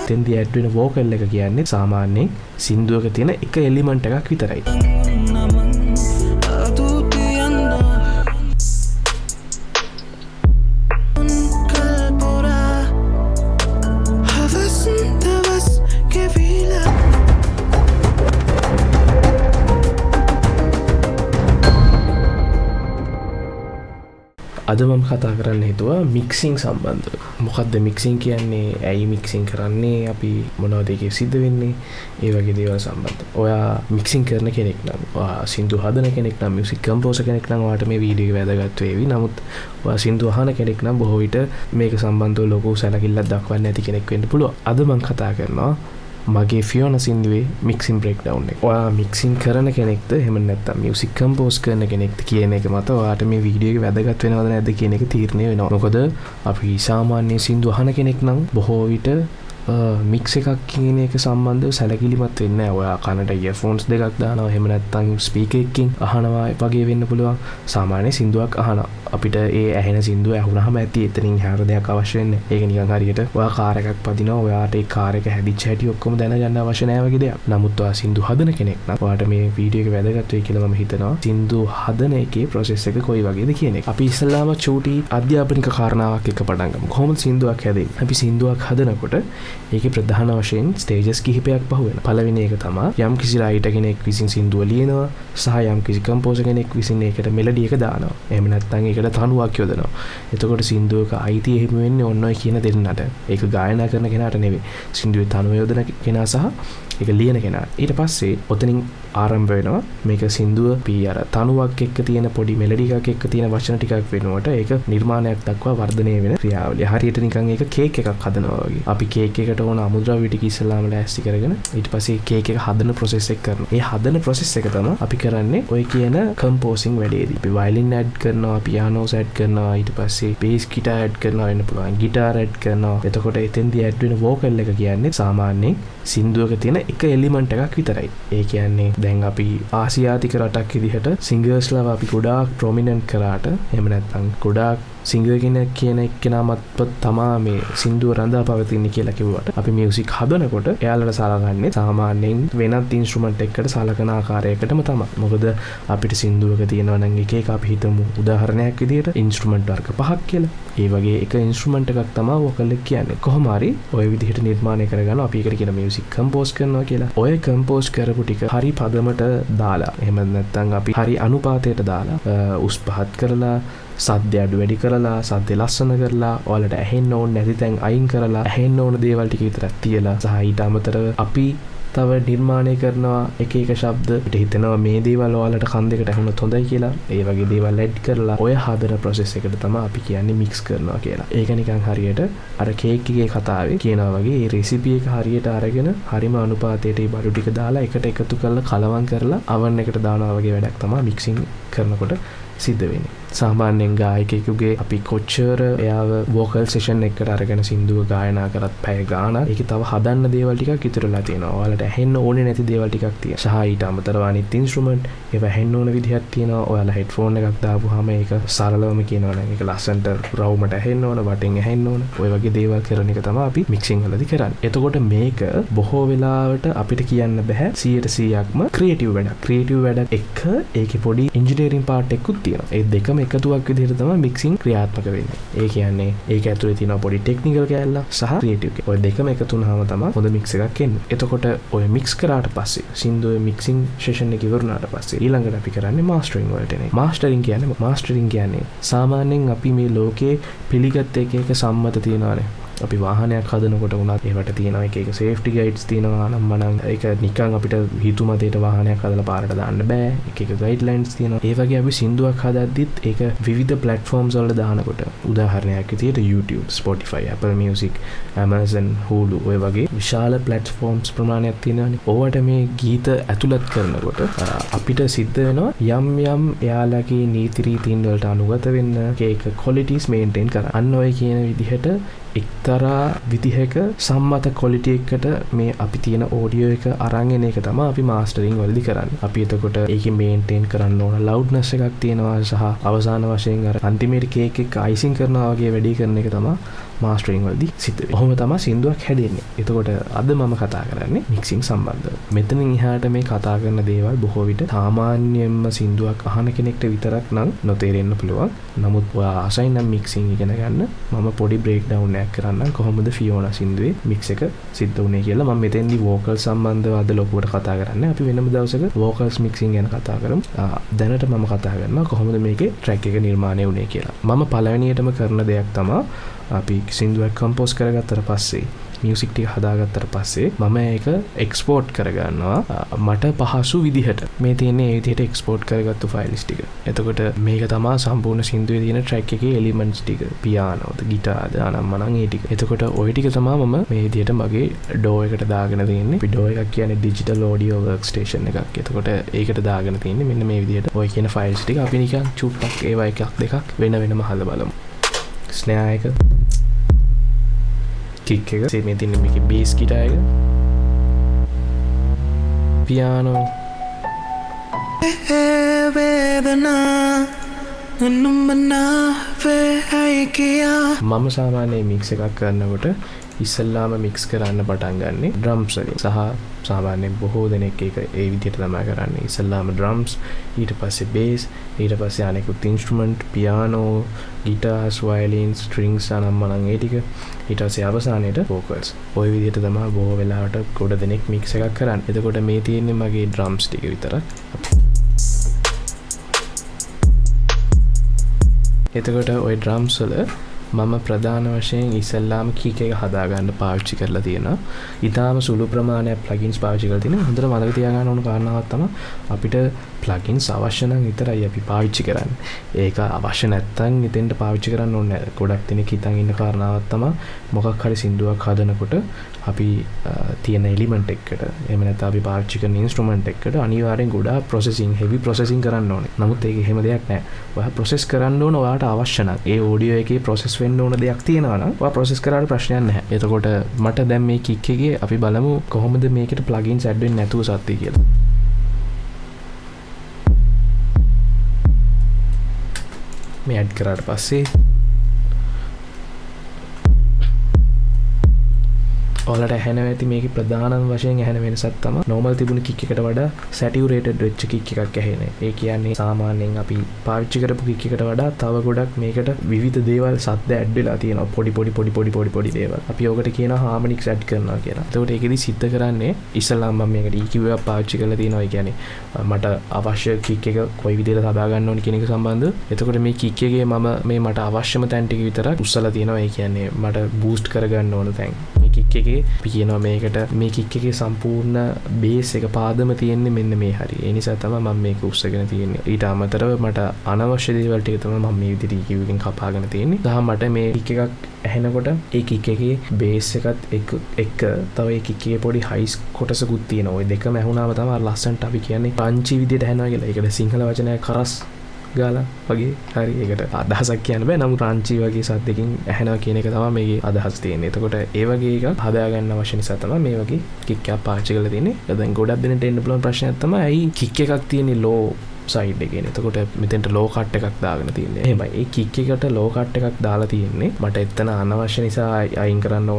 තෙන්දී add වෙන vocal එක කියන්නේ සාමාන්‍යයෙන් සින්දුවක තියෙන එක එලිමන්ට් එකක් විතරයි. අද මම කතා කරන්න හිතුවා මික්සිං සම්බන්ධව. මොකක්ද මික්සිං කියන්නේ? ඇයි මික්සිං කරන්නේ? අපි මොනවද ඒකේ සිද්ධ වෙන්නේ? ඒ වගේ දේවල් සම්බන්ධව. ඔයා මික්සිං කරන කෙනෙක් නම්, ඔයා සින්දු හදන කෙනෙක් නම්, මියුසික් කම්පෝසර් කෙනෙක් නම් ඔයාට මේ වීඩියෝ එක වැදගත් වේවි. නමුත් ඔයා සින්දු අහන කෙනෙක් නම් බොහෝ විට මේක සම්බන්ධව ලොකු සැලකිල්ලක් දක්වන්නේ නැති කෙනෙක් වෙන්න පුළුවන්. අද මම කතා කරනවා මගේ ෆියෝනා සින්දුවේ මික්සින් බ්‍රේක්ඩවුන් එක. ඔයා මික්සින් කරන කෙනෙක්ද එහෙම නැත්නම් මියුසික් කම්පෝස් කරන කෙනෙක්ද කියන එක මත ඔයාට මේ වීඩියෝ එක වැදගත් වෙනවද නැද්ද කියන එක තීරණය වෙනවා. මොකද අපි සාමාන්‍ය සින්දු අහන කෙනෙක් නම් බොහෝ විට මික්ස් එකක් කියන එක සම්බන්ධව සැලකිලිමත් වෙන්නේ නැහැ. ඔයා කනට ඉයර්ෆෝන්ස් දෙකක් දානවා, එහෙම නැත්නම් ස්පීකර් එකකින් අහනවා වගේ වෙන්න පුළුවන්. සාමාන්‍ය සින්දුවක් අහනවා. අපිට ඒ ඇහෙන සින්දුව ඇහුනහම ඇති එතනින් හැර දෙයක් අවශ්‍ය වෙන්නේ. ඒක නිකන් හරියට ඔයා කාර් එකක් පදිනවා, ඔයාට ඒ කාර් එක හැදිච්ච හැටි ඔක්කොම දැනගන්න අවශ්‍ය නැහැ වගේ දෙයක්. නමුත් ඔයා සින්දු හදන කෙනෙක් නම් ඔයාට මේ වීඩියෝ එක වැදගත් වෙයි කියලා මම හිතනවා. සින්දු හදන එකේ ප්‍රොසෙස් එක කොයි වගේද කියන එක. අපි ඉස්සෙල්ලාම චූටි අධ්‍යාපනික කාරණාවක් එක්ක පටන් ගමු. කොහොමද සින්දුවක් හැදෙන්නේ? අපි සින්දුවක් හදනකොට ඒකේ ප්‍රධාන වශයෙන් ස්ටේජස් කිහිපයක් පහු වෙනවා. පළවෙනි එක තමයි යම් කිසි රයිටර් කෙනෙක් විසින් සින්දුව ලියනවා සහ යම් කිසි කම්පෝසර් කෙනෙක් විසින් ඒකට මෙලඩි එක දානවා. එහෙම නැත්නම් ඒකට තනුවක් යොදනවා. එතකොට සින්දුවක අයිතිය එහෙම වෙන්නේ ඔන්න ඔය කියන දෙන්නට. ඒක ගායනා කරන කෙනාට නෙවෙයි. සින්දුවේ තනුව යොදන කෙනා සහ ඒක ලියන කෙනා. ඊට පස්සේ ඔතනින් ආරම්භ වෙනවා මේක සින්දුව පී අර තනුවක් එක්ක තියෙන පොඩි මෙලඩි එකක් එක්ක තියෙන වචන ටිකක් වෙනකොට ඒක නිර්මාණයක් දක්වා වර්ධනය වෙන ක්‍රියාවලිය. හරියට නිකන් ඒක කේක් එකක් හදනවා වගේ. අපි කේක් එකට ඕන අමුද්‍රව්‍ය ටික ඉස්සෙල්ලාම ලෑස්ති කරගෙන ඊට පස්සේ කේක් එක හදන ප්‍රොසෙස් එක කරනවා. ඒ හදන ප්‍රොසෙස් එක තමයි අපි කරන්නේ ඔය කියන කම්පෝසින් වැඩේදී. අපි වයලින් ඇඩ් කරනවා, පියානෝස් ඇඩ් කරනවා, ඊට පස්සේ බේස් ගිටාර් ඇඩ් කරනවා වෙන්න පුළුවන්. ගිටාර් ඇඩ් කරනවා. එතකොට එතෙන්දී ඇඩ් වෙන වෝකල් එක කියන්නේ සාමාන්‍යයෙන් සින්දුවක තියෙන එක එලිමන්ට් එකක් විතරයි. ඒ කියන්නේ දැන් අපි ආසියාතික රටක් විදිහට සිංගර්ස්ලා අපි ගොඩාක් ප්‍රොමිනන්ට් කරාට එහෙම නැත්නම් ගොඩාක් සිංගර් කෙනෙක් කියන එක්කෙනාමත් තමා මේ සින්දුව රඳා පවතින්නේ කියලා කිව්වට අපි මියුසික් හදනකොට එයාලට සලකන්නේ සාමාන්‍යයෙන් වෙනත් ඉන්ස්ට්‍රුමන්ට් එකකට සලකන ආකාරයකටම තමයි. මොකද අපිට සින්දුවක තියෙනවා නම් එක එක අපි හිතමු උදාහරණයක් විදිහට ඉන්ස්ට්‍රුමන්ට් වර්ග 5ක් කියලා. ඒ වගේ එක ඉන්ස්ට්‍රුමන්ට් එකක් තමයි වෝකල් එක කියන්නේ. කොහොම හරි ඔය විදිහට නිර්මාණය කරගන්න අපි ඒකට කියන මියුසික් කම්පෝස් කරනවා කියලා. ඔය කම්පෝස් කරපු ටික හරි පදමට දාලා එහෙම නැත්නම් අපි හරි අනුපාතයට දාලා උස් පහත් කරලා සද්ද අඩු වැඩි කරලා සද්ද ලස්සන කරලා ඔයාලට ඇහෙන්න ඕන නැති තැන් අයින් කරලා ඇහෙන්න ඕන දේවල් ටික විතරක් තියලා සහ ඊට අමතරව අපි තව නිර්මාණය කරනවා එක එක ශබ්ද පිට හිතෙනවා මේ දේවල් ඔයාලට කන් දෙකට ඇහුනොත් හොඳයි කියලා. ඒ වගේ දේවල් ඇඩ් කරලා ඔය හදන ප්‍රොසෙස් එකට තමයි අපි කියන්නේ මික්ස් කරනවා කියලා. ඒක නිකන් හරියට අර කේක් එකේ කතාවේ කියනවා වගේ මේ රෙසිපි එක හරියට අරගෙන හරිම අනුපාතයට මේ බඩු ටික දාලා එකට එකතු කරලා කලවම් කරලා oven එකට දානවා වගේ වැඩක් තමයි මික්සින් කරනකොට සිද්ධ වෙන්නේ. සාමාන්‍යයෙන් ගායකයෙකුගේ අපි කොච්චර එයාව වෝකල් සෙෂන් එකකට අරගෙන සින්දුව ගායනා කරත් පැය ගාණක් ඒකේ තව හදන්න දේවල් ටිකක් ඉතුරුලා තියෙනවා. ඔයාලට ඇහෙන්න ඕනේ නැති දේවල් ටිකක් තියෙනවා. සහ ඊට අමතරව අනිත් ඉන්ස්ට්‍රුමන්ට් ඒව ඇහෙන්න ඕන විදිහක් තියෙනවා. ඔයාලා හෙඩ්ෆෝන් එකක් දාපුවාම ඒක සරලවම කියනවා නම් ඒක ලස්සනට රවුමට ඇහෙන්න ඕන, වටෙන් ඇහෙන්න ඕන. ඔය වගේ දේවල් කරන එක තමයි අපි මික්සිං වලදී කරන්නේ. එතකොට මේක බොහෝ වෙලාවට අපිට කියන්න බෑ 100%ක්ම ක්‍රියේටිව් වැඩක්. ක්‍රියේටිව් වැඩක් එක්ක ඒකේ පොඩි ඉන්ජිනියරින් පාර්ට් එකකුත් තියෙනවා. ඒ දෙකම එකතුවක් විදිහට තමයි මික්සිං ක්‍රියාත්මක වෙන්නේ. ඒ කියන්නේ ඒක ඇතුලේ තියෙන පොඩි ටෙක්නිකල් කැලල සහ ක්‍රියේටිව් කැලල. ඔය දෙකම එකතු වුනහම තමයි හොඳ මික්ස් එකක් එන්නේ. එතකොට ඔය මික්ස් කරාට පස්සේ සින්දුවේ මික්සිං සෙෂන් එක ඉවරුනාට පස්සේ ඊළඟට අපි කරන්නේ මාස්ටරින් වලට එන එක. මාස්ටරින් කියන්නේ සාමාන්‍යයෙන් අපි මේ ලෝකේ පිළිගත් එක සම්මත තියනවානේ. අපි වාහනයක් හදනකොට වුණත් ඒවට තියෙනවා එක එක සේෆ්ටි ගයිඩ්ස් තියෙනවා නම් මනම් ඒක නිකන් අපිට හිතුමතේට වාහනයක් හදලා පාරට දාන්න බෑ. එක එක ගයිඩ්ලයින්ස් තියෙනවා. ඒ වගේ අපි සින්දුවක් හදද්දිත් ඒක විවිධ ප්ලැට්ෆෝම්ස් වල දානකොට උදාහරණයක් විදියට YouTube, Spotify, Apple Music, Amazon, Hulu ඔය වගේ විශාල ප්ලැට්ෆෝම්ස් ප්‍රමාණයක් තියෙනවානේ. ඕවට මේ ගීත ඇතුළත් කරනකොට අපිට සිද්ධ වෙනවා යම් එයාලගේ නීති රීතීන් වලට අනුගත වෙන්න ඒක qualities maintain කරන්න. අන්න ඔය කියන විදිහට එක්තරා විදිහක සම්මත ක්වොලිටි එකකට මේ අපි තියෙන ඔඩියෝ එක අරන් එන එක තමයි අපි මාස්ටරින් වලදී කරන්නේ. අපි එතකොට ඒකේ මේන්ටේන් කරන්න ඕන ලවුඩ්නස් එකක් තියෙනවා සහ අවසාන වශයෙන් අර අන්තිමේට කේක් එක අයිසිං කරනවා වගේ වැඩි කරන එක තමයි මාස්ටරින් වලදී සිද්ධ වෙන්නේ. ඔහොම තමයි සින්දුවක් හැදෙන්නේ. එතකොට අද මම කතා කරන්නේ මික්සිං සම්බන්ධව. මෙතනින් එහාට මේ කතා කරන දේවල් බොහෝ විට සාමාන්‍යයෙන්ම සින්දුවක් අහන කෙනෙක්ට විතරක් නම් නොතේරෙන්න පුළුවන්. නමුත් ඔයා ආසයි නම් මික්සිං ඉගෙන ගන්න මම පොඩි බ්‍රේක් ඩවුන් එකක් කරන්නම් කොහොමද ෆියෝනා සින්දුවේ මික්ස් එක සිද්ධ වුණේ කියලා. මම මෙතෙන්දී වෝකල් සම්බන්ධව අද ලොකුවට කතා කරන්නේ. අපි වෙනම දවසක වෝකල්ස් මික්සිං ගැන කතා කරමු. දැනට මම කතා කරනවා කොහොමද මේකේ ට්‍රැක් එක නිර්මාණය වුණේ කියලා. මම පළවෙනියටම කරන දෙයක් තමයි අපි සින්දුවක් කම්පෝස් කරගත්තට පස්සේ මියුසික් ටික හදාගත්තට පස්සේ මම ඒක එක්ස්පෝර්ට් කරගන්නවා මට පහසු විදිහට. මේ තියෙන්නේ ඒ විදිහට එක්ස්පෝර්ට් කරගත්තු ෆයිල්ස් ටික. එතකොට මේක තමයි සම්පූර්ණ සින්දුවේ තියෙන ට්‍රැක් එකේ එලිමන්ට්ස් ටික. පියානෝද, ගිටාර්ද, අනම්මනම් ඒ ටික. එතකොට ওই ටික තමයි මම මේ විදිහට මගේ ඩෝ එකට දාගෙන තියෙන්නේ. අපි ඩෝ එකක් කියන්නේ ඩිජිටල් ඔඩියෝ වර්ක් ස්ටේෂන් එකක්. එතකොට ඒකට දාගෙන තියෙන්නේ මෙන්න මේ විදිහට. ওই කියන ෆයිල්ස් ටික අපි නිකන් චුට්ටක් ඒවා එකක් දෙකක් වෙන වෙනම හදලා බලමු. ස්නෑර් එක, කික් එක, මේ තියෙන මේකේ බේස් ගිටාර් එක, පියානෝ, මම සාමාන්‍යයෙන් මික්ස් එකක් කරනකොට ඉස්සල්ලාම මික්ස් කරන්න පටන් ගන්නෙ ඩ්‍රම්ස් වලින්. සහ සාමාන්‍යයෙන් බොහෝ දෙනෙක් ඒක ඒ විදිහට තමයි කරන්නේ. ඉස්සල්ලාම ඩ්‍රම්ස්, ඊට පස්සේ බේස්, ඊට පස්සේ අනෙකුත් instrument, piano, guitars, violin, strings අනම්මනම් ඒ ටික. ඊට පස්සේ අවසානයේට වෝකල්ස්. ওই විදිහට තමයි බොහෝ වෙලාවට ගොඩ දෙනෙක් මික්ස් එකක් කරන්නේ. එතකොට මේ තියෙන්නේ මගේ ඩ්‍රම්ස් ටික විතරක්. එතකොට ওই ඩ්‍රම්ස් වල මම ප්‍රධාන වශයෙන් ඉස්සල්ලාම කික් එක හදාගන්න පාවිච්චි කරලා තියෙනවා. ඊටාම සුළු ප්‍රමාණයක් ප්ලගින්ස් පාවිච්චි කරලා තියෙනවා. හොඳට මතක තියාගන්න ඕන කාරණාවක් තමයි අපිට ප්ලගින්ස් අවශ්‍ය නම් විතරයි අපි පාවිච්චි කරන්නේ. ඒක අවශ්‍ය නැත්නම් ඉතින්ට පාවිච්චි කරන්න ඕනේ නැහැ. ගොඩක් දෙනෙක් හිතන් ඉන්න කාරණාවක් තමයි මොකක් හරි සින්දුවක් හදනකොට අපි තියෙන එලිමන්ට් එකකට එහෙම නැත්නම් අපි පාවිච්චි කරන ඉන්ස්ට්‍රුමන්ට් එකකට අනිවාර්යෙන් ගොඩාක් ප්‍රොසෙසින් හෙවි ප්‍රොසෙසින් කරන්න ඕනේ. නමුත් ඒක එහෙම දෙයක් නැහැ. ඔයා ප්‍රොසෙස් කරන්න ඕන ඔයාට අවශ්‍ය නම්. ඒ ඔඩියෝ එකේ ප්‍රොසෙස් වෙන්න ඕන දෙයක් තියෙනවා නම් ඔයා ප්‍රොසෙස් කරාට ප්‍රශ්නයක් නැහැ. එතකොට මට දැන් මේ කික් එකේ අපි බලමු කොහොමද මේකට ප්ලගින්ස් ඇඩ් වෙන්නේ නැතුව සත්‍ය කියලා. මේ ඇඩ් කරාට පස්සේ ඔයාලට ඇහෙනවා ඇති මේකේ ප්‍රධානම වශයෙන් ඇහෙන වෙනසක් තමයි normal තිබුණ කික් එකට වඩා saturated වෙච්ච කික් එකක් ඇහෙන්නේ. ඒ කියන්නේ සාමාන්‍යයෙන් අපි පාවිච්චි කරපු කික් එකට වඩා තව ගොඩක් මේකට විවිධ දේවල් සද්ද ඇඩ් වෙලා තියෙනවා. පොඩි දේවල්. අපි ඔකට කියනවා harmonics ඇඩ් කරනවා කියලා. එතකොට ඒකෙදි සිද්ධ කරන්නේ ඉස්සල්ලාම මම මේකට EQ එකක් පාවිච්චි කරලා තියෙනවා. ඒ කියන්නේ මට අවශ්‍ය කික් එක කොයි විදිහට හදා ගන්න ඕන කියන එක සම්බන්ධව. එතකොට මේ කික් එකේ මම මේ මට අවශ්‍යම තැන් ටික විතරක් උස්සලා තියෙනවා. ඒ කියන්නේ මට බූස්ට් කරගන්න ඕන තැන්. මේ කික් එකේ අපි කියනවා මේකට මේ කික් එකේ සම්පූර්ණ බේස් එක පාදම තියෙන්නේ මෙන්න මේ හරිය. ඒ නිසා තමයි මම මේක උස්සගෙන තියෙන්නේ. ඊට අමතරව මට අනවශ්‍ය දේවල් ටික තමයි මම මේ විදිහට EQ එකෙන් කපාගෙන තියෙන්නේ. සහ මට මේ කික් එකක් ඇහෙනකොට ඒ කික් එකේ බේස් එකත් එක්ක තව ඒ කික් එකේ පොඩි හයිස් කොටසකුත් තියෙනවා. ওই දෙකම ඇහුනාම තමයි ලස්සනට අපි කියන්නේ පංචි විදිහට ඇහෙනවා කියලා. ඒකට සිංහල වචනය කරස් ගාලා වගේ හරි ඒකට අදහසක් කියන්න බෑ. නමුත් රාංචි වගේ සද්දකින් ඇහෙනවා කියන එක තමයි මේකේ අදහස් තියෙන්නේ. එතකොට ඒ වගේ එකක් හදාගන්න අවශ්‍ය නිසා තමයි මේ වගේ කික් එකක් පාවිච්චි කරලා තියෙන්නේ. දැන් ගොඩක් දෙනෙක්ට එන්න පුළුවන් ප්‍රශ්නයක් තමයි ඇයි කික් එකක් තියෙන්නේ ලෝ සයිඩ් එකේ. එතකොට මෙතෙන්ට ලෝ කට් එකක් දාගෙන තියෙන්නේ. එහෙමයි. ඒ කික් එකට ලෝ කට් එකක් දාලා තියෙන්නේ මට එතන අනවශ්‍ය නිසා අයින් කරන්න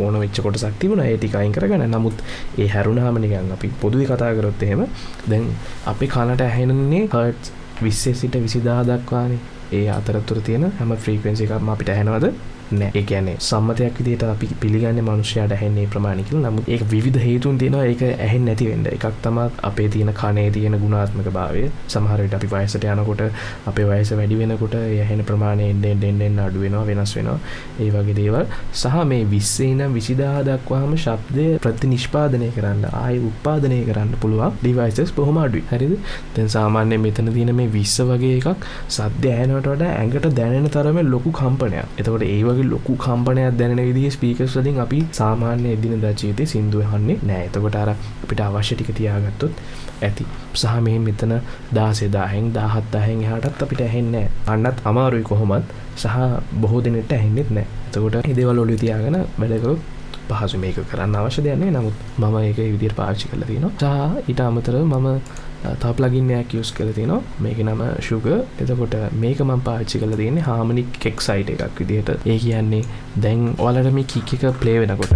ඕන වෙච්ච කොටසක් තිබුණා. ඒ ටික අයින් කරගන්න. නමුත් ඒ හැරුණාම නිකන් අපි පොදුවේ කතා කරොත් එහෙම දැන් අපේ කනට ඇහෙනන්නේ හර්ට්ස් 20 සිට 20000 දක්වානේ. ඒ අතරතුර තියෙන හැම ෆ්‍රීකවෙන්සි එකක්ම අපිට ඇහෙනවද? නෑ. ඒ කියන්නේ සම්මතයක් විදිහට අපි පිළිගන්නේ මනුස්සයාට ඇහෙන්නේ ප්‍රමාණික කියලා. නමුත් ඒක විවිධ හේතුන් තියෙනවා ඒක ඇහෙන්නේ නැති වෙන්න. එකක් තමයි අපේ තියෙන කනේ තියෙන ගුණාත්මක භාවය. සමහර විට අපි වයසට යනකොට අපේ වයස වැඩි වෙනකොට ඒ ඇහෙන ප්‍රමාණය එන්න අඩු වෙනවා, වෙනස් වෙනවා. ඒ වගේ දේවල්. සහ මේ 20 ඉඳන් 20000 දක්වාම ශබ්දය ප්‍රතිනිෂ්පාදනය කරන්න, ආයෙ උත්පාදනය කරන්න පුළුවන් ඩිවයිසස් බොහොම අඩුයි. හරිද? දැන් සාමාන්‍යයෙන් මෙතන තියෙන මේ 20 වගේ එකක් සද්ද ඇහෙනවට වඩා ඇඟට දැනෙන තරමේ ලොකු කම්පනයක්. එතකොට ඒ වගේ ලොකු කම්පනයක් දැනෙන විදිහේ ස්පීකර්ස් වලින් අපි සාමාන්‍ය එදිනදා ජීවිතේ සින්දු අහන්නේ නැහැ. එතකොට අර අපිට අවශ්‍ය ටික තියාගත්තොත් ඇති. සහ මේ මෙතන 16000න් 17000න් එහාටත් අපිට ඇහෙන්නේ නැහැ. අන්නත් අමාරුයි කොහොමත්. සහ බොහෝ දෙනෙක්ට ඇහෙන්නේත් නැහැ. එතකොට මේ දේවල් ඔලිය තියාගෙන වැඩ කරොත් පහසු මේක කරන්න අවශ්‍ය දෙයක් නෙවෙයි. නමුත් මම ඒක ඒ විදිහට පාවිච්චි කරලා තියෙනවා. සහ ඊට අමතරව මම තව ප්ලගින් එකක් යූස් කරලා තියෙනවා. මේකේ නම sugar. එතකොට මේක මම පාවිච්චි කරලා තියෙන්නේ harmonic excite එකක් විදිහට. ඒ කියන්නේ දැන් ඔයාලට මේ කික් එක ප්ලේ වෙනකොට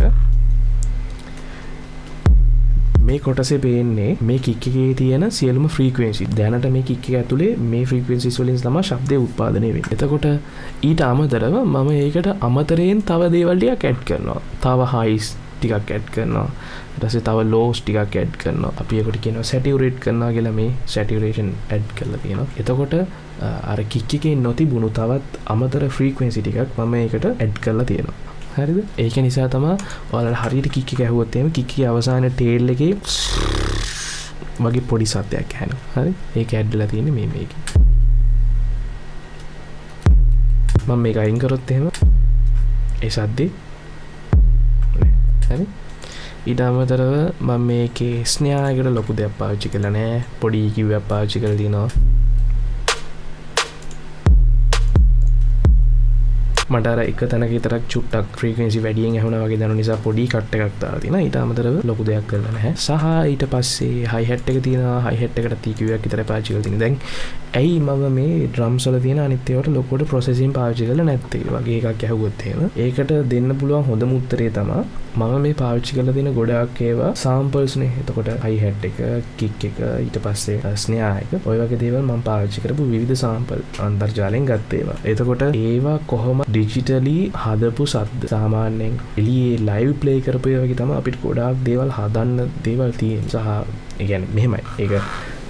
මේ කොටසේ පේන්නේ මේ කික් එකේ තියෙන සියලුම ෆ්‍රීකවෙන්සි. දැනට මේ කික් එක ඇතුලේ මේ ෆ්‍රීකවෙන්සිස් වලින් තමයි ශබ්දය උත්පාදනය වෙන්නේ. එතකොට ඊට අමතරව මම ඒකට අමතරයෙන් තව දේවල් ටිකක් ඇඩ් කරනවා. තව හයිස් ටිකක් ඇඩ් කරනවා. ඊට පස්සේ තව ලෝස් ටිකක් ඇඩ් කරනවා. අපි ඒකට කියනවා සැටියුරේට් කරනවා කියලා. මේ සැටියුරේෂන් ඇඩ් කරලා තියෙනවා. එතකොට අර කික් එකේ නොතිබුණු තවත් අමතර ෆ්‍රීකවෙන්සි ටිකක් මම ඒකට ඇඩ් කරලා තියෙනවා. හරිද? ඒක නිසා තමයි ඔයාලට හරියට කික් එක ඇහුවොත් එහෙම කික් එකේ අවසානයේ ටේල් එකේ වගේ පොඩි සද්දයක් ඇහෙනවා. හරි? ඒක ඇඩ්ලා තියෙන්නේ මේකේ. මම මේක අයින් කරොත් එහෙම ඒ සද්දේ නෑ. හරි? ඊට අමතරව මම මේකේ ස්නේහා එකට ලොකු දෙයක් පාවිච්චි කරලා නෑ. පොඩි EQ එකක් පාවිච්චි කරලා තියෙනවා. මට අර එක තැනක විතරක් චුට්ටක් ෆ්‍රීකවෙන්සි වැඩියෙන් ඇහුණා වගේ දැනුන නිසා පොඩි කට් එකක් දාලා තියෙනවා. ඊට අමතරව ලොකු දෙයක් කරලා නැහැ. සහ ඊට පස්සේ හයි හැට් එක තියෙනවා. හයි හැට් එකට EQ එකක් විතරයි පාවිච්චි කරලා තියෙන්නේ. දැන් ඇයි මම මේ ඩ්‍රම්ස් වල තියෙන අනිත් ඒවාට ලොකුවට ප්‍රොසෙසින් පාවිච්චි කරලා නැත්තේ වගේ එකක් ඇහුවොත් එහෙම ඒකට දෙන්න පුළුවන් හොඳම උත්තරේ තමයි මම මේ පාවිච්චි කරලා තියෙන ගොඩාක් ඒවා සාම්පල්ස් නේ. එතකොට හයි හැට් එක, කික් එක, ඊට පස්සේ ස්නේහා එක, ඔය වගේ දේවල් මම පාවිච්චි කරපු විවිධ සාම්පල් අන්තර්ජාලයෙන් ගත්ත ඒවා. එතකොට ඒවා කොහොම ඩිජිටලි හදපු සද්ද සාමාන්‍යයෙන් එළියේ ලයිව් ප්ලේ කරපු ඒවා වගේ තමයි අපිට ගොඩාක් දේවල් හදන්න දේවල් තියෙන්නේ. සහ ඒ කියන්නේ මෙහෙමයි. ඒක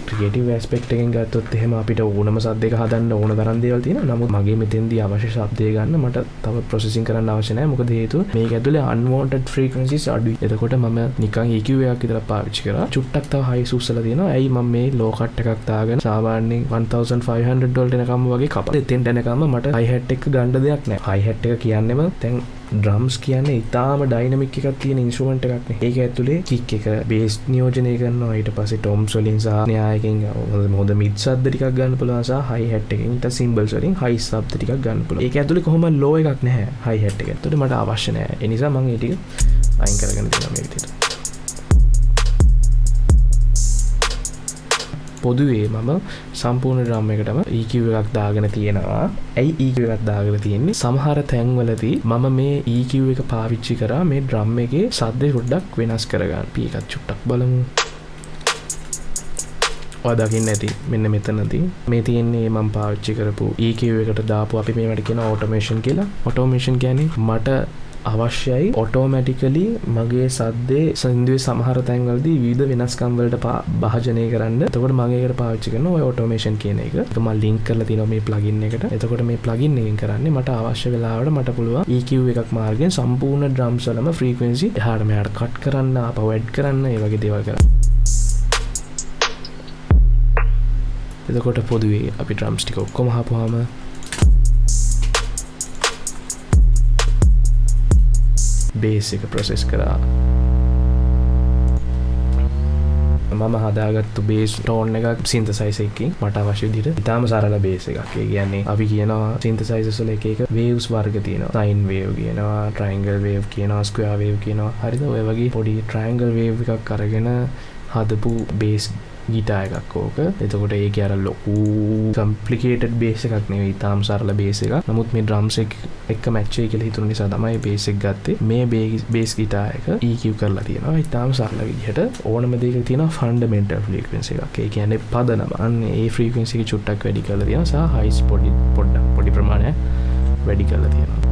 ක්‍රියේටිව් ඇස්පෙක්ට් එකෙන් ගත්තොත් එහෙම අපිට ඕනම සද්දයක හදන්න ඕන තරම් දේවල් තියෙනවා. නමුත් මගේ මෙතෙන්දී අවශ්‍ය ශබ්දය ගන්න මට තව ප්‍රොසෙසින් කරන්න අවශ්‍ය නැහැ. මොකද හේතුව මේක ඇතුලේ unwanted frequencies අඩුයි. එතකොට මම නිකන් EQ එකක් විතර පාවිච්චි කරා. චුට්ටක් තව හයි සූස්සලා තියෙනවා. ඇයි මම මේ ලෝ කට් එකක් දාගෙන සාමාන්‍යයෙන් $1500 එනකම් වගේ කපලා දෙතෙන්ට එනකම් මට හයි හැට් එක ගන්න දෙයක් නැහැ. හයි හැට් එක කියන්නේම දැන් ඩ්‍රම්ස් කියන්නේ ඉතාලම ඩයිනමික් එකක් තියෙන ඉන්ස්ට්‍රුමන්ට් එකක් නේ. ඒක ඇතුලේ කික් එක බේස් නියෝජනය කරනවා. ඊට පස්සේ ටොම්ස් වලින් සහ න්‍යායකින් හොඳ මිඩ් ශබ්ද ටිකක් ගන්න පුළුවන් සහ හයි හැට් එකකින් ඊට සිම්බල්ස් වලින් හයි ශබ්ද ටිකක් ගන්න පුළුවන්. ඒක ඇතුලේ කොහොමද ලෝ එකක් නැහැ හයි හැට් එක. ඒකට මට අවශ්‍ය නැහැ. ඒ නිසා මම ඒ ටික අයින් කරගෙන තියෙනවා මේ විදිහට. පොදුවේ මම සම්පූර්ණ ඩ්‍රම් එකටම EQ එකක් දාගෙන තියෙනවා. ඇයි EQ එකක් දාගෙන තියෙන්නේ? සමහර තැන්වලදී මම මේ EQ එක පාවිච්චි කරා මේ ඩ්‍රම් එකේ සද්දේ පොඩ්ඩක් වෙනස් කරගන්න. අපි එකක් චුට්ටක් බලමු. ඔය දකින්න ඇති මෙන්න මෙතනදී මේ තියෙන්නේ මම පාවිච්චි කරපු EQ එකට දාපු අපි මේවට කියන ඔටෝමේෂන් කියලා. ඔටෝමේෂන් කියන්නේ මට අවශ්‍යයි ඔටෝමැටිකලි මගේ සද්දේ සින්දුවේ සමහර තැන්වලදී විවිධ වෙනස්කම් වලට භාජනය කරන්න. එතකොට මම ඒකට පාවිච්චි කරන ඔය ඔටෝමේෂන් කියන එක. ඒක මම ලින්ක් කරලා තියෙනවා මේ ප්ලගින් එකට. එතකොට මේ ප්ලගින් එකෙන් කරන්නේ මට අවශ්‍ය වෙලාවට මට පුළුවන් EQ එකක් මාර්ගයෙන් සම්පූර්ණ ඩ්‍රම්ස් වලම ෆ්‍රීකවෙන්සි එහාට මෙහාට කට් කරන්න, ආපහු ඇඩ් කරන්න, ඒ වගේ දේවල් කරන්න. එතකොට පොදුවේ අපි ඩ්‍රම්ස් ටික ඔක්කොම හපුවාම බේස් එක ප්‍රොසෙස් කරා. මම හදාගත්තු බේස් ටෝන් එකක් සින්තසයිසර් එකකින් මට අවශ්‍ය විදිහට ඉතාලම සරල බේස් එකක්. ඒ කියන්නේ අපි කියනවා සින්තසයිසර්ස් වල එක එක වේව්ස් වර්ග තියෙනවා. සයින් වේව් කියනවා, ට්‍රයැන්ගල් වේව් කියනවා, ස්ක්වෙයාර් වේව් කියනවා. හරිද? ඔය වගේ පොඩි ට්‍රයැන්ගල් වේව් එකක් අරගෙන හදපු බේස් ගිටාර් එකක් ඕක. එතකොට ඒකේ අර ලොකු කම්ප්ලිකේටඩ් බේස් එකක් නෙවෙයි, තාම සරල බේස් එකක්. නමුත් මේ ඩ්‍රම්ස් එක්ක මැච් වෙයි කියලා හිතුන නිසා තමයි බේස් එක ගත්තේ. මේ බේස් ගිටාර් එක EQ කරලා තියෙනවා. ඉතාලම සරල විදිහට ඕනම දෙයක තියෙනවා ෆන්ඩමෙන්ටල් ෆ්‍රීකවෙන්සි එකක්. ඒ කියන්නේ පදනම. අන්න ඒ ෆ්‍රීකවෙන්සි එක චුට්ටක් වැඩි කරලා තියෙනවා සහ හයිස් පොඩි ප්‍රමාණයක් වැඩි කරලා තියෙනවා.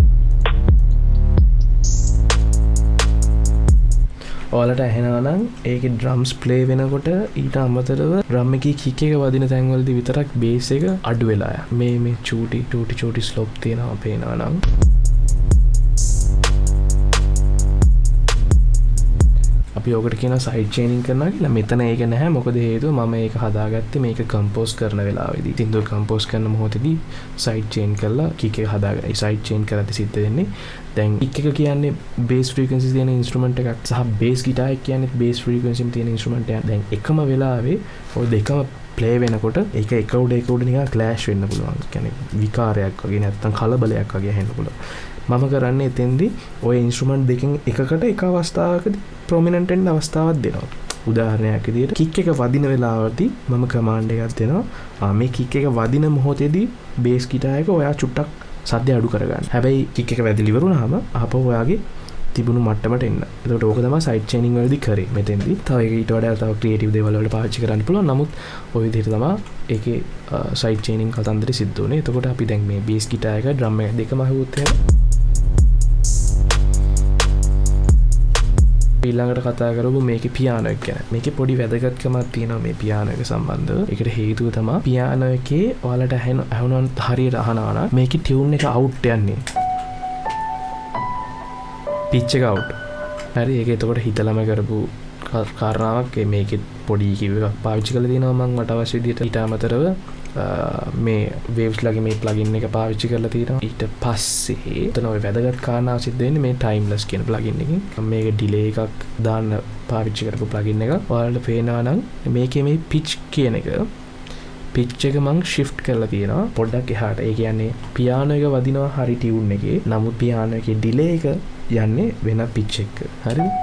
ඔයාලට ඇහෙනවා නම් ඒකේ ඩ්‍රම්ස් ප්ලේ වෙනකොට ඊට අමතරව ඩ්‍රම් එකේ කික් එක වදින තැන්වලදී විතරක් බේස් එක අඩු වෙලා යනවා. මේ චූටි ස්ලොප් තියෙනවා පේනවා නම්. අපි ඔකට කියන සයිඩ් චේනින් කරනවා කියලා. මෙතන ඒක නැහැ. මොකද හේතුව මම ඒක හදාගත්තේ මේක කම්පෝස් කරන වෙලාවේදී. තින්දුව කම්පෝස් කරන මොහොතේදී සයිඩ් චේන් කරලා කික් එක හදාගන්න. ඒ සයිඩ් චේන් කරද්දී සිද්ධ වෙන්නේ දැන් කික් එක කියන්නේ බේස් ෆ්‍රීකවෙන්සි තියෙන ඉන්ස්ට්‍රුමන්ට් එකක් සහ බේස් ගිටාර් එක කියන්නේ බේස් ෆ්‍රීකවෙන්සි තියෙන ඉන්ස්ට්‍රුමන්ට් එකක්. දැන් එකම වෙලාවේ ওই දෙකම ප්ලේ වෙනකොට ඒක එක උඩ නිකන් ක්ලෑෂ් වෙන්න පුළුවන්. කියන්නේ විකාරයක් වගේ නැත්තම් කලබලයක් වගේ ඇහෙන්න පුළුවන්. මම කරන්නේ එතෙන්දී ඔය ඉන්ස්ට්‍රුමන්ට් දෙකෙන් එකකට එක අවස්ථාවකදී ප්‍රොමිනන්ට් වෙන්න අවස්ථාවක් දෙනවා. උදාහරණයක් විදිහට කික් එක වදින වෙලාවදී මම කමාන්ඩ් එකක් දෙනවා. මේ කික් එක වදින මොහොතේදී බේස් ගිටාර් එක ඔයා චුට්ටක් සද්ද අඩු කරගන්න. හැබැයි කික් එක වැදිලි ඉවරුනහම ආපහු ඔයාගේ තිබුණු මට්ටමට එන්න. එතකොට ඕක තමයි සයිඩ් චේනින් වලදී කරේ මෙතෙන්දී. තව ඒක ඊට වඩා තව ක්‍රියේටිව් දේවල් වලට පාවිච්චි කරන්න පුළුවන්. නමුත් ওই විදිහට තමයි ඒකේ සයිඩ් චේනින් කතන්දරේ සිද්ධ වුනේ. එතකොට අපි දැන් මේ බේස් ගිටාර් එක ඩ්‍රම් එක දෙකම අහුවොත් එහෙම ඊළඟට කතා කරමු මේකේ පියානෝ එක ගැන. මේකේ පොඩි වැදගත්කමක් තියෙනවා මේ පියානෝ එක සම්බන්ධව. ඒකට හේතුව තමයි පියානෝ එකේ ඔයාලට ඇහුනොත් හරියට අහනවා නම් මේකේ ටියුන් එක අවුට් යන්නේ. පිච් එක අවුට්. හරි ඒක එතකොට හිතලම කරපු කාරණාවක්. මේකෙත් පොඩි කිව් එකක් පාවිච්චි කරලා තියෙනවා මම මට අවශ්‍ය විදිහට. ඊට අමතරව මේ වේව්ස් ලගේ මේ ප්ලගින් එක පාවිච්චි කරලා තියෙනවා. ඊට පස්සේ එතන ඔය වැදගත් කාරණාව සිද්ධ වෙන්නේ මේ ටයිම්ලස් කියන ප්ලගින් එකකින්. මේක ඩිලේ එකක් දාන්න පාවිච්චි කරපු ප්ලගින් එක. ඔයාලට පේනවා නම් මේකේ මේ පිච් කියන එක පිච් එක මං ෂිෆ්ට් කරලා තියෙනවා පොඩ්ඩක් එහාට. ඒ කියන්නේ පියානෝ එක වදිනවා හරි ටියුන් එකේ. නමුත් පියානෝ එකේ ඩිලේ එක යන්නේ වෙන පිච් එක. හරිද?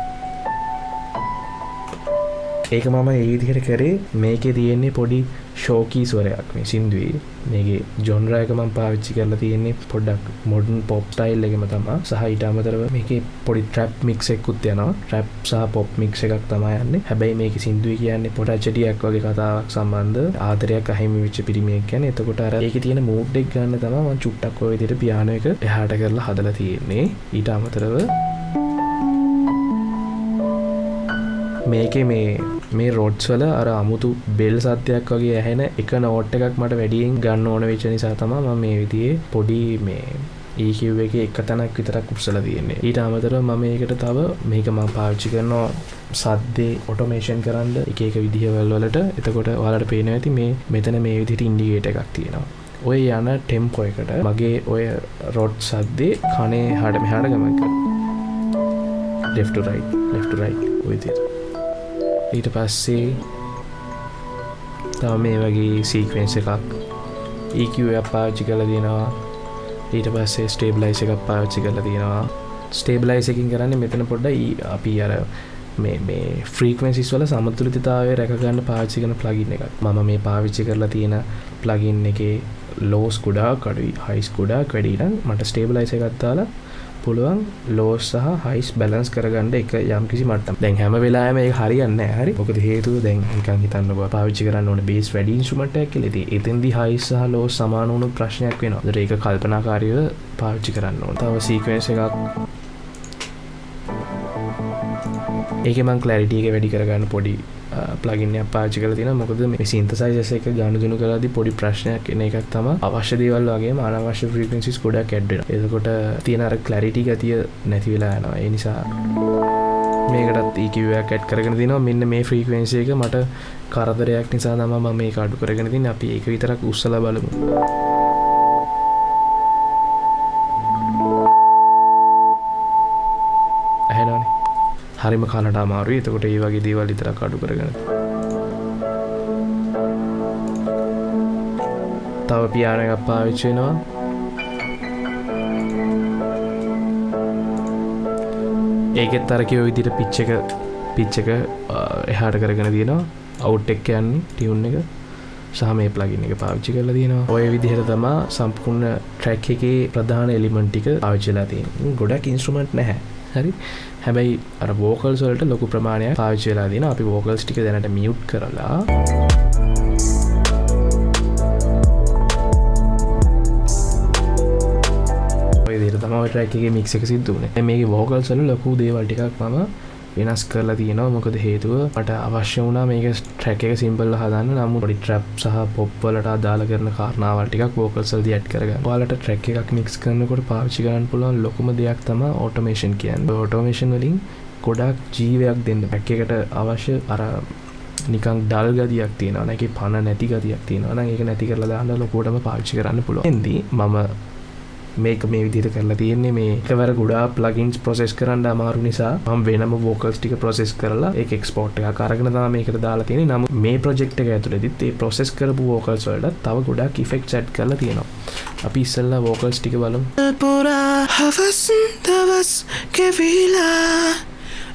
ඒක මම ඒ විදිහට කරේ. මේකේ තියෙන්නේ පොඩි ෂෝකී ස්වරයක් මේ සින්දුවේ. මේකේ ජොන්රා එක මම පාවිච්චි කරලා තියෙන්නේ පොඩ්ඩක් මොඩර්න් පොප් ස්ටයිල් එකෙම තමයි. සහ ඊට අමතරව මේකේ පොඩි ට්‍රැප් මික්ස් එකකුත් යනවා. ට්‍රැප් සහ පොප් මික්ස් එකක් තමයි යන්නේ. හැබැයි මේකේ සින්දුවේ කියන්නේ පොටචටියක් වගේ කතාවක් සම්බන්ධ ආදරයක් අහිමි වෙච්ච පිරිමියෙක් කියන්නේ. එතකොට අර ඒකේ තියෙන මූඩ් එක ගන්න තමයි මම චුට්ටක් ඔය විදිහට පියානෝ එක එහාට කරලා හදලා තියෙන්නේ. ඊට අමතරව මේකේ මේ රොඩ්ස් වල අර අමුතු බෙල් සද්දයක් වගේ ඇහෙන එක නෝට් එකක් මට වැඩියෙන් ගන්න ඕන වෙච්ච නිසා තමයි මම මේ විදිහේ පොඩි මේ EQ එකේ එක තැනක් විතරක් උස්සලා තියෙන්නේ. ඊට අමතරව මම මේකට තව මේක මම පාවිච්චි කරනවා සද්දේ ඔටෝමේෂන් කරන්න එක එක විදිහවල වලට. එතකොට ඔයාලට පේනවා ඇති මේ මෙතන මේ විදිහට ඉන්ඩිකේටර් එකක් තියෙනවා. ඔය යන ටෙම්පෝ එකට මගේ ඔය රොඩ් සද්දේ කනේ එහාට මෙහාට ගමන් කරනවා. left to right ඔය විදිහට. ඊට පස්සේ තව මේ වගේ සීක්වෙන්ස් එකක් EQ එකක් පාවිච්චි කරලා තියෙනවා. ඊට පස්සේ ස්ටේබ්ලයිස් එකක් පාවිච්චි කරලා තියෙනවා. ස්ටේබ්ලයිස් එකකින් කරන්නේ මෙතන පොඩ්ඩක් අපි අර මේ ෆ්‍රීකවෙන්සිස් වල සමතුලිතතාවය රැක ගන්න පාවිච්චි කරන ප්ලගින් එකක්. මම මේ පාවිච්චි කරලා තියෙන ප්ලගින් එකේ ලෝස් ගොඩාක් අඩුයි, හයිස් ගොඩාක් වැඩි. නම් මට ස්ටේබ්ලයිස් එකක් දාලා පුළුවන් ලෝස් සහ හයිස් බැලන්ස් කරගන්න එක යම්කිසි මට්ටමක්. දැන් හැම වෙලාවෙම ඒක හරියන්නේ නැහැ. හරි. මොකද හේතුව දැන් නිකන් හිතන්නකෝ පාවිච්චි කරන්න ඕනේ බේස් වැඩි ඉන්ස්ට්‍රුමන්ට් එකක් කියලා. ඉතින් එතෙන්දී හයිස් සහ ලෝස් සමාන වුණු ප්‍රශ්නයක් වෙනවා. ඒතර ඒක කල්පනාකාරීව පාවිච්චි කරන්න ඕනේ. තව සීක්වෙන්ස් එකක් ඒකේ මම ක්ලැරිටි එක වැඩි කරගන්න පොඩි ප්ලගින් එකක් පාවිච්චි කරලා තියෙනවා. මොකද මේ සින්තසයිසර්ස් එක ගනුදෙනු කරලාදී පොඩි ප්‍රශ්නයක් එන එකක් තමයි අවශ්‍ය දේවල් වගේම අනවශ්‍ය ෆ්‍රීකවෙන්සිස් ගොඩක් ඇඩ් වෙනවා. එතකොට තියෙන අර ක්ලැරිටි ගතිය නැති වෙලා යනවා. ඒ නිසා මේකටත් EQ එකක් ඇඩ් කරගෙන දිනවා. මෙන්න මේ ෆ්‍රීකවෙන්සි එක මට කරදරයක් නිසා තමයි මම මේක අඩු කරගෙන තින්නේ. අපි ඒක විතරක් උස්සලා බලමු. හරිම කනට අමාරුයි. එතකොට ඒ වගේ දේවල් විතරක් අඩු කරගෙන තව පියානෝ එකක් පාවිච්චි වෙනවා. ඒකෙත් අර කිව්ව විදිහට පිච් එක එහාට කරගෙන දිනවා. අවුට් එක යන්නේ ටියුන් එක සහ මේ ප්ලගින් එක පාවිච්චි කරලා දිනවා. ඔය විදිහට තමයි සම්පූර්ණ ට්‍රැක් එකේ ප්‍රධාන එලිමන්ට් ටික පාවිච්චි වෙලා තියෙන්නේ. ගොඩක් ඉන්ස්ට්‍රුමන්ට් නැහැ. හරි. හැබැයි අර වෝකල්ස් වලට ලොකු ප්‍රමාණයක් පාවිච්චි වෙලා තියෙනවා. අපි වෝකල්ස් ටික දැනට මියුට් කරලා ඔය විදිහට තමයි ට්‍රැක් එකේ මික්ස් එක සිද්ධ වුනේ. මේකේ වෝකල්ස් වල ලොකු දේවල් ටිකක් මම වෙනස් කරලා තියෙනවා. මොකද හේතුව මට අවශ්‍ය වුණා මේක ට්‍රැක් එක සිම්පල්ව හදන්න. නමුත් පොඩි ට්‍රැප් සහ පොප් වලට අදාළ කරන කාරණාවල් ටිකක් වෝකල්ස් වලදී ඇඩ් කරගන්න. ඔයාලට ට්‍රැක් එකක් මික්ස් කරනකොට පාවිච්චි කරන්න පුළුවන් ලොකුම දෙයක් තමයි ඔටෝමේෂන් කියන්නේ. ඔටෝමේෂන් වලින් ගොඩක් ජීවයක් දෙන්න. ට්‍රැක් එකට අවශ්‍ය අර නිකන් ඩල් ගතියක් තියෙනවා. නැකේ පණ නැති ගතියක් තියෙනවා. නම් ඒක නැති කරලා දාන්න ලොකුවටම පාවිච්චි කරන්න පුළුවන්. එන්දී මම මේක මේ විදිහට කරලා තියෙන්නේ මේ එකවර ගොඩාක් ප්ලගින්ස් ප්‍රොසෙස් කරන්න අමාරු නිසා මම වෙනම වෝකල්ස් ටික ප්‍රොසෙස් කරලා ඒක එක්ස්පෝර්ට් එකක් අරගෙන තමයි මේකට දාලා තියෙන්නේ. නමුත් මේ ප්‍රොජෙක්ට් එක ඇතුළතදීත් මේ ප්‍රොසෙස් කරපු වෝකල්ස් වලට තව ගොඩාක් ඉෆෙක්ට්ස් ඇඩ් කරලා තියෙනවා. අපි ඉස්සෙල්ලා වෝකල්ස් ටික බලමු. හවස් දවස් කෙවිලා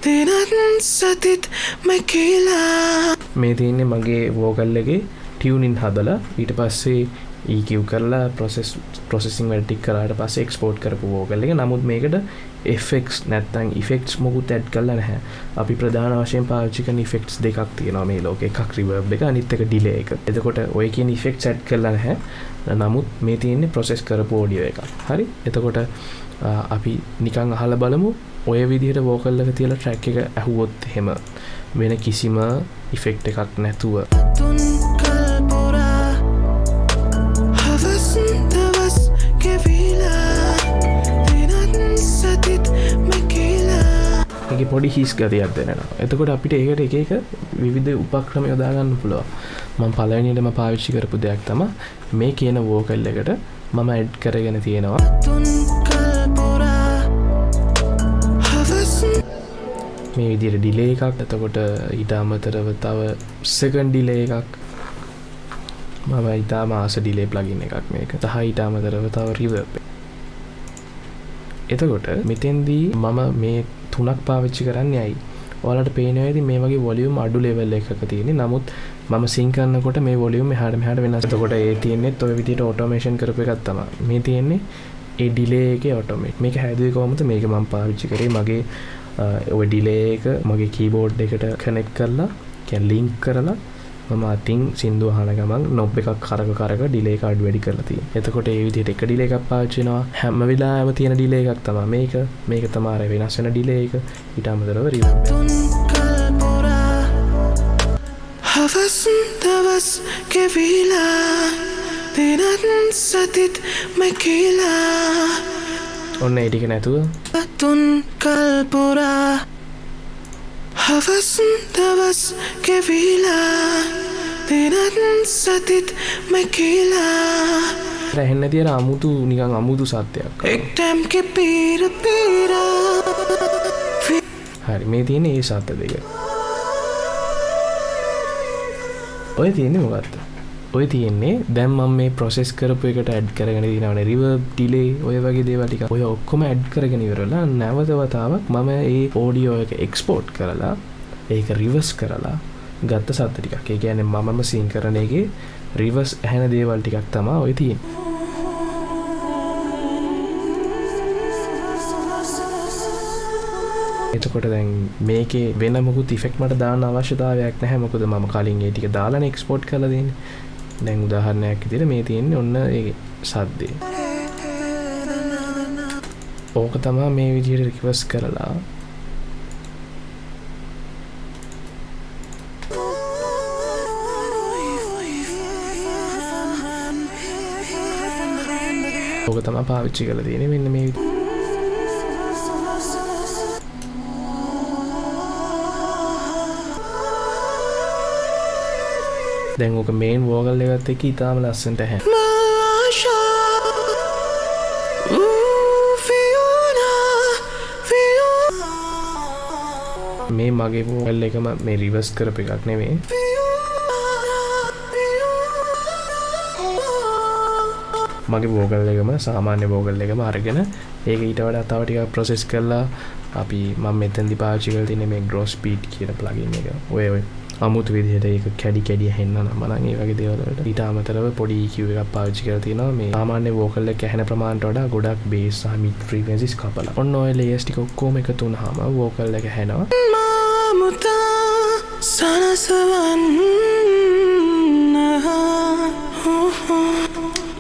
දිනත් සතිත් මැකිලා මේ තියෙන්නේ මගේ වෝකල් එකේ ටියුනින් හදලා ඊට පස්සේ EQ කරලා ප්‍රොසෙසින් වැඩ ටික කරාට පස්සේ එක්ස්පෝර්ට් කරපු වෝකල් එක. නමුත් මේකට effects නැත්නම් effects මොකුත් ඇඩ් කරලා නැහැ. අපි ප්‍රධාන වශයෙන් පාවිච්චි කරන effects දෙකක් තියෙනවා මේ ලෝකේ. එකක් reverb එක, අනිත් එක delay එක. එතකොට ඔය කියන effects ඇඩ් කරලා නැහැ. නමුත් මේ තියෙන්නේ process කරපු audio එකක්. හරි. එතකොට අපි නිකන් අහලා බලමු. ඔය විදිහට වෝකල් එක තියලා track එක ඇහුවොත් එහෙම වෙන කිසිම effect එකක් නැතුව මේකේ පොඩි හිස් ගතියක් දැනෙනවා. එතකොට අපිට ඒකට එක එක විවිධ උපක්‍රම යොදා ගන්න පුළුවන්. මම පළවෙනියටම පාවිච්චි කරපු දෙයක් තමයි මේ කියන වෝකල් එකට මම ඇඩ් කරගෙන තියෙනවා මේ විදිහට ඩිලේ එකක්. එතකොට ඊට අමතරව තව සෙකන්ඩ් ඩිලේ එකක්. මම ඊටම ආස ඩිලේ ප්ලගින් එකක් මේක. තහ ඊට අමතරව තව රිවර්බ්. එතකොට මෙතෙන්දී මම මේ තුනක් පාවිච්චි කරන්නේ ඇයි? ඔයාලට පේනවා ඇති මේ වගේ වොලියුම් අඩු ලෙවල් එකක තියෙන්නේ. නමුත් මම සිංක් කරනකොට මේ වොලියුම් එහාට මෙහාට වෙනස්. එතකොට ඒ තියෙන්නේත් ඔය විදිහට ඔටෝමේෂන් කරපු එකක් තමයි. මේ තියෙන්නේ ඒ ඩිලේ එකේ ඔටෝමේට්. මේක හැදුවේ කොහොමද? මේක මම පාවිච්චි කරේ මගේ ඔය ඩිලේ එක මගේ කීබෝඩ් එකට කනෙක්ට් කරලා කියන්නේ ලින්ක් කරලා මම අතින් සින්දු අහන ගමන් නොබ් එකක් කරක ඩිලේ එක අඩු වැඩි කරලා තියෙනවා. එතකොට ඒ විදිහට එක ඩිලේ එකක් පාවිච්චි වෙනවා. හැම වෙලාවෙම තියෙන ඩිලේ එකක් තමයි මේක. මේක තමයි වෙනස් වෙන ඩිලේ එක. ඊට අමතරව රිවර්බ්. හවස් දවස් කෙවිලා දිනත් සතිත් මැකිලා ඔන්න ඒ ටික නැතුව තුන් කල්පුරා හවස් දවස් කෙවිලා දිනත් සතිත් මැකිලා රැහෙන්න තියෙන අමුතු නිකන් අමුතු සත්‍යයක්. එක්ටම් කෙපීර පීරා හරි මේ තියෙන්නේ ඒ සත්‍ය දෙක. ඔය තියෙන්නේ මොකක්ද? ඔය තියෙන්නේ දැන් මම මේ ප්‍රොසෙස් කරපු එකට ඇඩ් කරගෙන දිනවනේ රිවර්බ් ඩිලේ ඔය වගේ දේවල් ටික ඔය ඔක්කොම ඇඩ් කරගෙන ඉවරලා නැවත වතාවක් මම ඒ ඔඩියෝ එක එක්ස්පෝර්ට් කරලා ඒක රිවර්ස් කරලා ගත්ත සත්‍ය ටිකක්. ඒ කියන්නේ මමම සින් කරන එකේ රිවර්ස් ඇහෙන දේවල් ටිකක් තමයි ඔය තියෙන්නේ. එතකොට දැන් මේකේ වෙන මොකුත් ඉෆෙක්ට් මට දාන්න අවශ්‍යතාවයක් නැහැ. මොකද මම කලින් ඒ ටික දාලානේ එක්ස්පෝර්ට් කරලා දෙන්නේ. දැන් උදාහරණයක් විදිහට මේ තියෙන්නේ ඔන්න ඒ සද්දේ. ඕක තමයි මේ විදිහට රිවර්ස් කරලා ඕක තමයි පාවිච්චි කරලා තියෙන්නේ මෙන්න මේ විදිහට. දැන් ඕක මේන් වෝකල් එකත් එක්ක ඉතාලම ලස්සනට ඇහෙනවා. මේ මගේ වෝකල් එකම මේ රිවර්ස් කරපු එකක් නෙමෙයි. මගේ වෝකල් එකම සාමාන්‍ය වෝකල් එකම අරගෙන ඒක ඊට වඩා තව ටිකක් ප්‍රොසෙස් කරලා අපි මම මෙතෙන්දි පාවිච්චි කරලා තියෙන්නේ මේ gross speed කියන ප්ලගින් එක. ඔය අමුතු විදිහට ඒක කැඩි හෙන්න නම් බලන්න ඒ වගේ දේවල් වලට ඊට අමතරව පොඩි EQ එකක් පාවිච්චි කරලා තියෙනවා. මේ සාමාන්‍ය වෝකල් එක ඇහෙන ප්‍රමාණයට වඩා ගොඩක් බේස් සහ මිඩ් ෆ්‍රීකවෙන්සිස් කපලා. ඔන්න ඔය ලේයර්ස් ටික ඔක්කොම එකතු වුනහම වෝකල් එක ඇහෙනවා.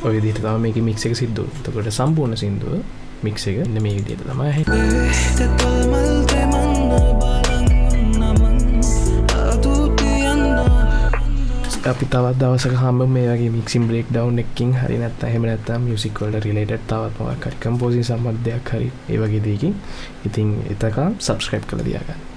ඔය විදිහට තමයි මේකේ මික්ස් එක සිද්ධ වෙන්නේ. එතකොට සම්පූර්ණ සින්දුව මික්ස් එක ඉන්න මේ විදිහට තමයි ඇහෙන්නේ. අපි තවත් දවසක හම්බෙමු මේ වගේ මික්සින් බ්‍රේක් ඩවුන් එකකින්. හරි නැත්නම් එහෙම නැත්නම් මියුසික් වලට රිලේටඩ් තවත් මොකක් හරි කම්පෝසින් සම්බන්ධ දෙයක් හරි ඒ වගේ දෙයකින්. ඉතින් එතකන් සබ්ස්ක්‍රයිබ් කරලා තියාගන්න.